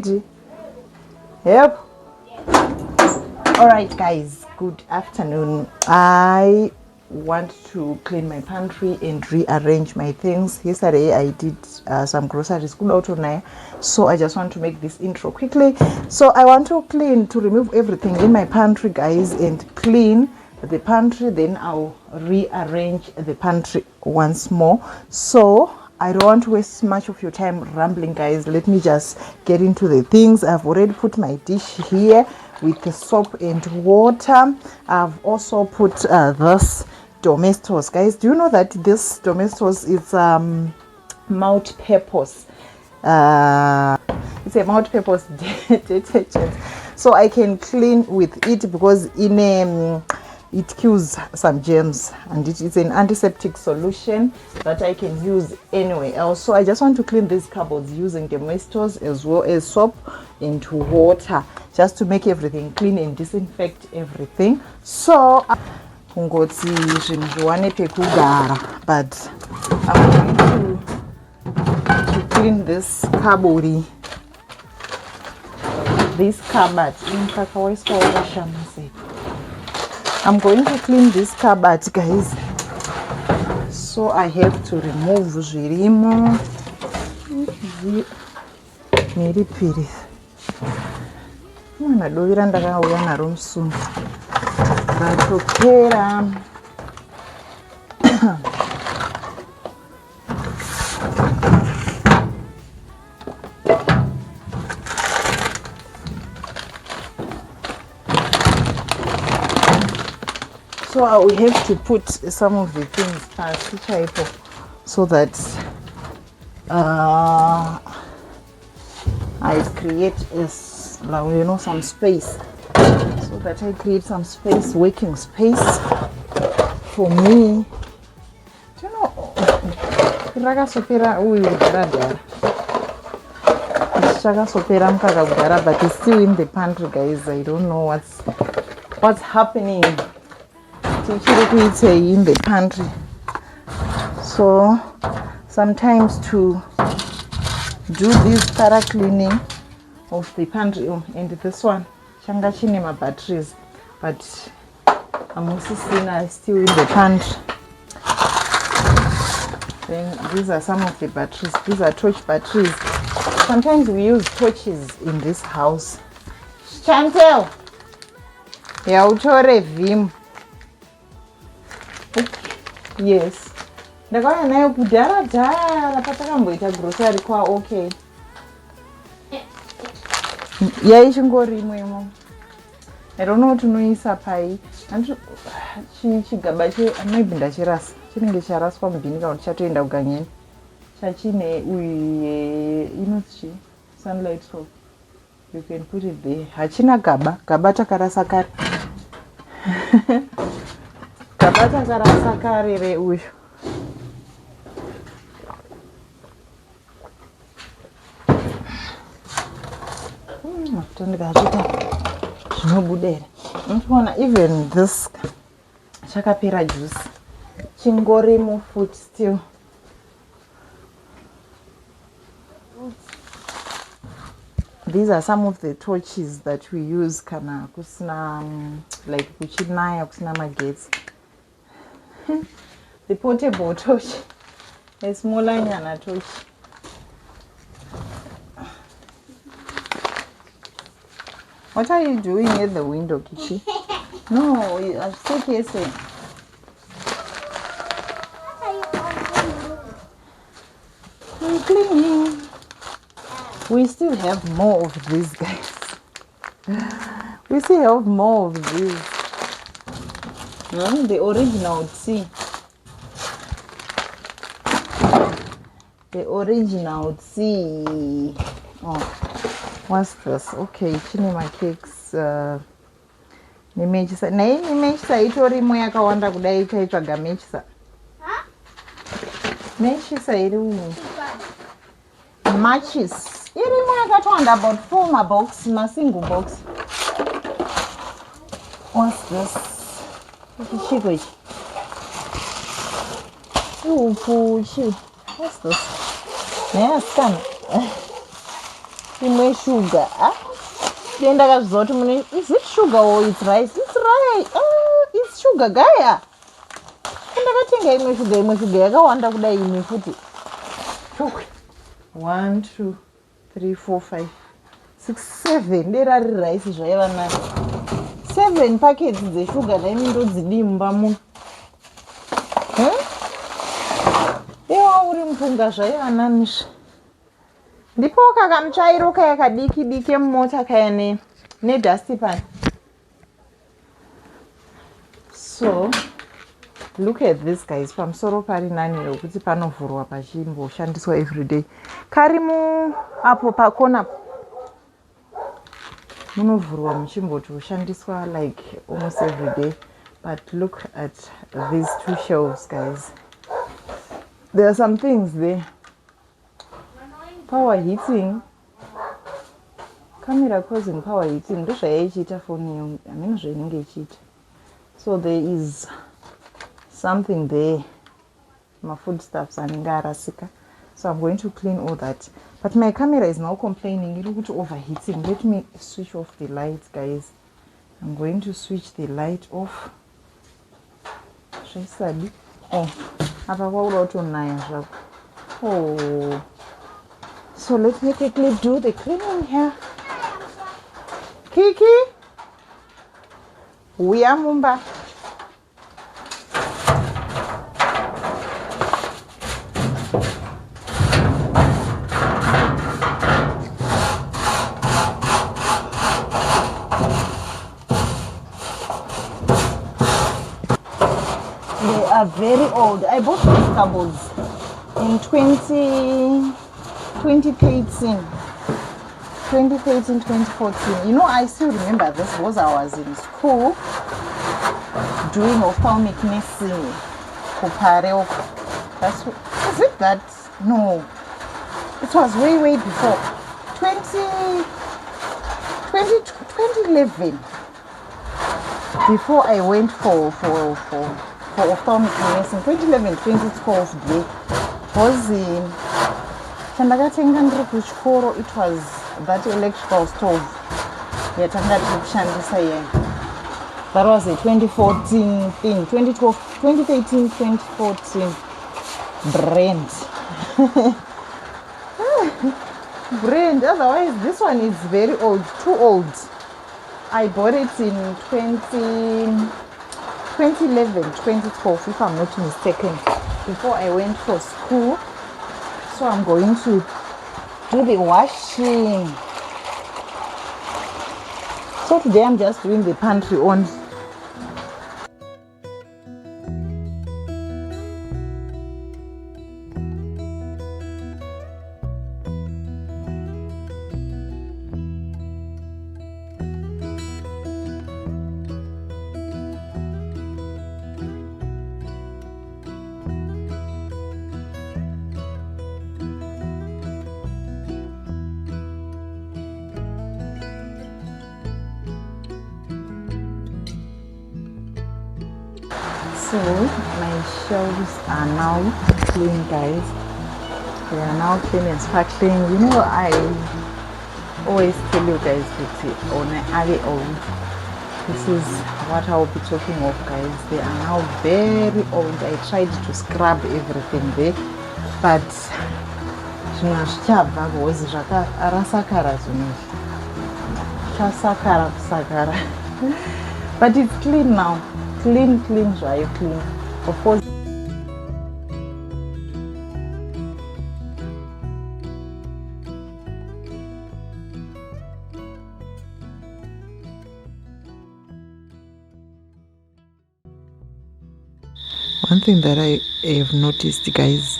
ready. Yep. All right, guys, good afternoon. I want to clean my pantry and rearrange my things. Yesterday I did some groceries, so I just want to make this intro quickly. So I want to remove everything in my pantry, guys, and clean the pantry. Then I'll rearrange the pantry once more. So I don't want to waste much of your time rambling, guys. Let me just get into the things. I've already put my dish here with the soap and water. I've also put this Domestos, guys. Do you know that this Domestos is multi-purpose? It's a multi-purpose detergent, so I can clean with it because it kills some germs, and it is an antiseptic solution that I can use anywhere else. So I just want to clean these cupboards using Domestos as well as soap and water, just to make everything clean and disinfect everything. So but I'm going to clean this cupboard. I'm going to clean this cupboard, guys. So I have to remove zvirimo. Miripiri. Mwana dovira ndakauya naro musungu. Ratopera. So I will have to put some of the things past so that I create some space. So that I create some space, working space for me. Do you know? But it's still in the pantry, guys. I don't know what's happening in the pantry. So sometimes to do this thorough cleaning of the pantry, and this one changa chine my batteries, but I'm also seeing still in the pantry. Then these are some of the batteries. These are torch batteries. Sometimes we use torches in this house. Chantel, yautore vim. Yes. Ndakauya nayo kudhara patakamboita grocery kwa okay. Yaishingorimo imo. I don't know to noisa pai. Chigaba maybe ndachirasa. Chinenge charaswa mubhini kana chatoenda kuganyeni. Chachine inotchi sunlight soap. You can put it there. Hachina gaba takarasa kare. Gaba takarasa kare re uyu. Even this chakapera juice chingorimo food still. These are some of the torches that we use kana kusina like kuchinaya kusina magetsi. The portable torch, a smaller nyana torch. What are you doing at the window, Kichi? No, I'm still kissing. I'm cleaning. We still have more of these, guys. We still have more of these. The original tea. The original tea. Oh, what's this? Okay, chinema cakes. Nimechisa. Nei nimechisa itorimo yakawanda kudai ikaitsvaga mechisa. Mechisa iri umu. Matches. Irimo yakatwanda about 4 mabox, single box. What's this? Chico. What's this? Yes, come. imwe sugar. Then ndakazviziva kuti is it sugar or it's rice? It's rice. It's sugar gaya. Ndakatenga imwe sugar yakawanda kudai imwe futi. 1 2 3 4 5 6 7 dera riri rice zvaiva nani 7 packets dzeshuga naimi ndodzidimba muno ewa uri mupunga zvaiva nanisva ndipo kakamutsvairo kaya kadiki diki emumota kaya nedustpan. So look at this guys, pamusoro pari nani yokuti panovhurwa pachimboshandiswa everyday. Kari apo pakona munovhurwa muchimbotoshandiswa like almost everyday. But look at these two shelves guys. There are some things there. Power heating. Camera causing power heating. Ndozvayaichiita phone yangu. Hamene zvainenge ichiita. So there is something there, my foodstuffs anenge arasika. So I'm going to clean all that. But my camera is now complaining iri kuti overheating. Let me switch off the lights guys. I'm going to switch the light off. Zvaisadi. Oh, apa kwauda kutonaya zvako. Oh. So let me quickly do the cleaning here. Kiki, uya mumba. They are very old. I bought these cupboards in 2013, 2014. You know, I still remember this because I was in school doing ophthalmic nursing. That's is it that? No, it was way before 2011. Before I went for ophthalmic nursing, 2011, 2012. Was in chandakatenga ndiri kuchikoro. It was that electrical stove yatanga tiri kushandisa iya. That was a 2014 thing, 2012, 2013, 2014 brand. Brand. Otherwise this one is very old, too old. I bought it in 2011, 2012 if I'm not mistaken, before I went for school. So I'm going to do the washing. So today I'm just doing the pantry only. So my shelves are now clean guys. They are now clean and sparkling. You know, I always tell you guys that on this is what I'll be talking of guys. They are now very old. I tried to scrub everything there, but but it's clean now. Clean, dry, clean. Of course. One thing that I have noticed, guys,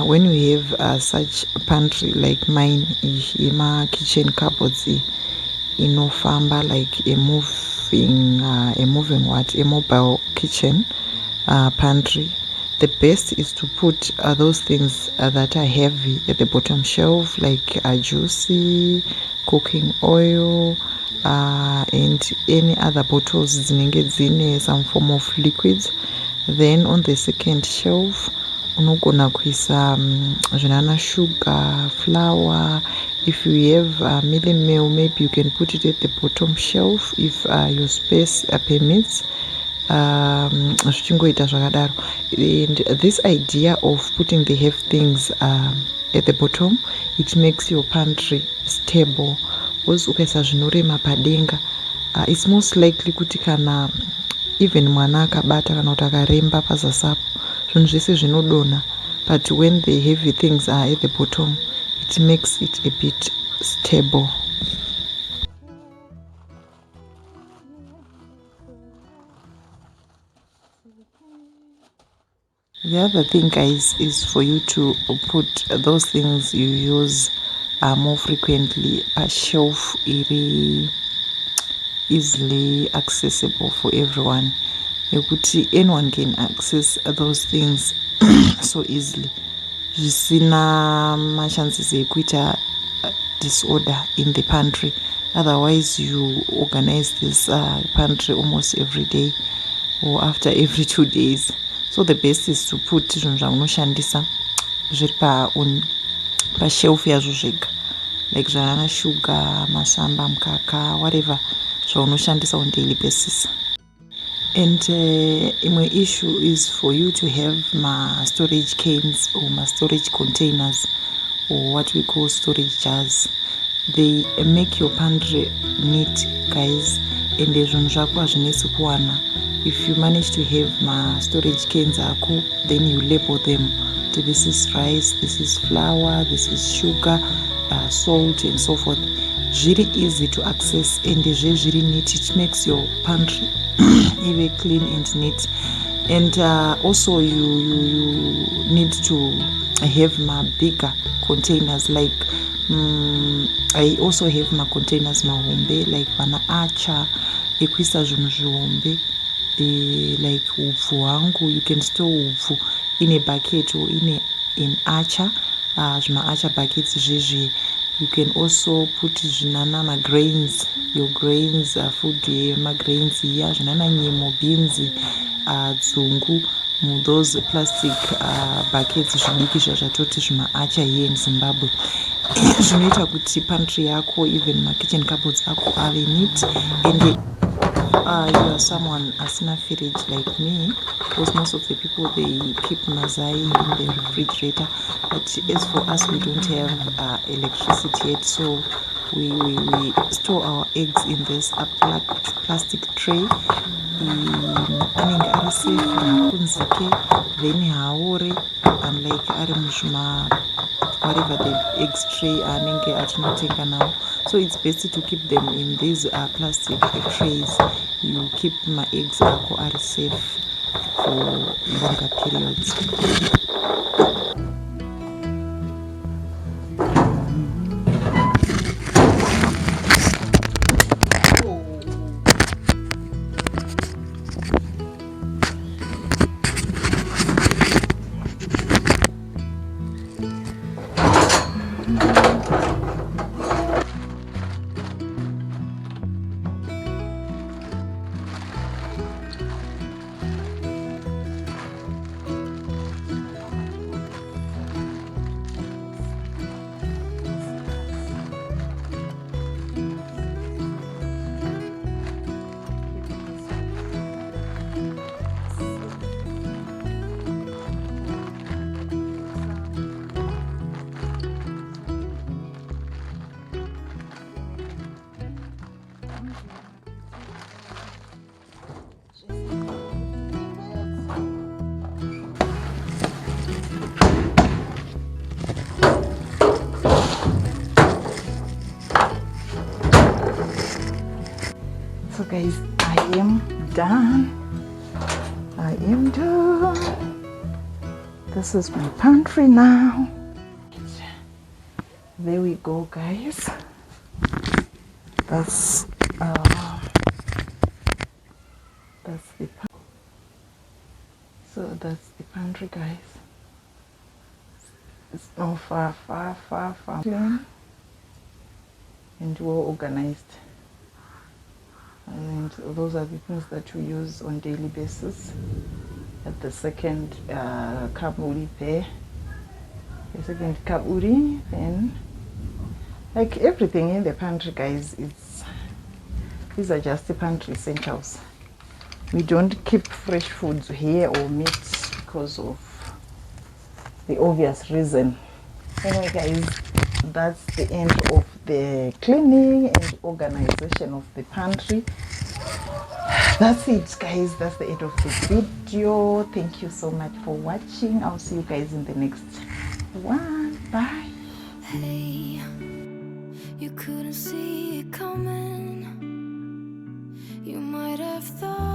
when we have such pantry like mine, my kitchen cupboards, inofamba like a mobile kitchen pantry, the best is to put those things that are heavy at the bottom shelf, like juicy, cooking oil, and any other bottles zinenge some form of liquids. Then on the second shelf unogona kuisa zvinana sugar, flour, If you have milling meal, maybe you can put it at the bottom shelf if your space permits. Zvichingoita zvakadaro. And this idea of putting the heavy things at the bottom, it makes your pantry stable. Because ukaisa zvinorema padenga, it's most likely kuti kana even mwana akabata kana kuti akaremba pazasapo zvinhu zvese zvinodonha, but when the heavy things are at the bottom, it makes it a bit stable. The other thing, guys, is for you to put those things you use more frequently a shelf easily accessible for everyone. Anyone can access those things so easily. Zvisina machances ekuita disorder in the pantry. Otherwise, you organize this pantry almost every day or after every 2 days. So the best is to put zvinhu zvaunoshandisa zviri pashelf yazvo zvega, like zvana sugar, masamba, mukaka, whatever zvaunoshandisa on daily basis. And my issue is for you to have my storage cans or my storage containers, or what we call storage jars. They make your pantry neat, guys, and zvinhu zvako hazvinetsi kuwana. If you manage to have my storage cans ako, then you label them. This is rice, this is flour, this is sugar, salt, and so forth. Very easy to access, and very neat. It makes your pantry even clean and neat. And also you need to have my bigger containers, like I also have my containers mahombe, like vana acha ekuisa zvinhu zvihombe, like upfu hwangu. You can store upfu in a bucket or in acha, zvimaacha buckets zvezve. You can also put zvinana magrains, your grains, food magrains iya zvinana nyimo, beans, dzungu, those plastic buckets zvidiki zvazvatoti zvimaacha here in Zimbabwe. Zvinoita kuti pantry yako, even kitchen cupboards ako ave neat. And you are someone asina fridge like me, because most of the people, they keep mazai in the refrigerator. But as for us, we don't have electricity yet, so we store our eggs in this plastic tray. Anenge ari safe hakunzike, then haore, and like ari muzvima whatever the eggs tray anenge atinotenga nawo. So it's best to keep them in these plastic trays. You keep my eggs ako are safe for longer periods. So guys, I am done. This is my pantry now. There we go, guys. That's the that's the pantry, guys. It's not far and well organized. And those are the things that we use on daily basis. At the second kaburi there, the second kaburi, then Like everything in the pantry, guys, these are just the pantry essentials. We don't keep fresh foods here or meat because of the obvious reason. Anyway, guys, that's the end of the cleaning and organization of the pantry. That's it, guys. That's the end of the video. Thank you so much for watching. I'll see you guys in the next one. Bye. Hey, you couldn't see it coming. You might have thought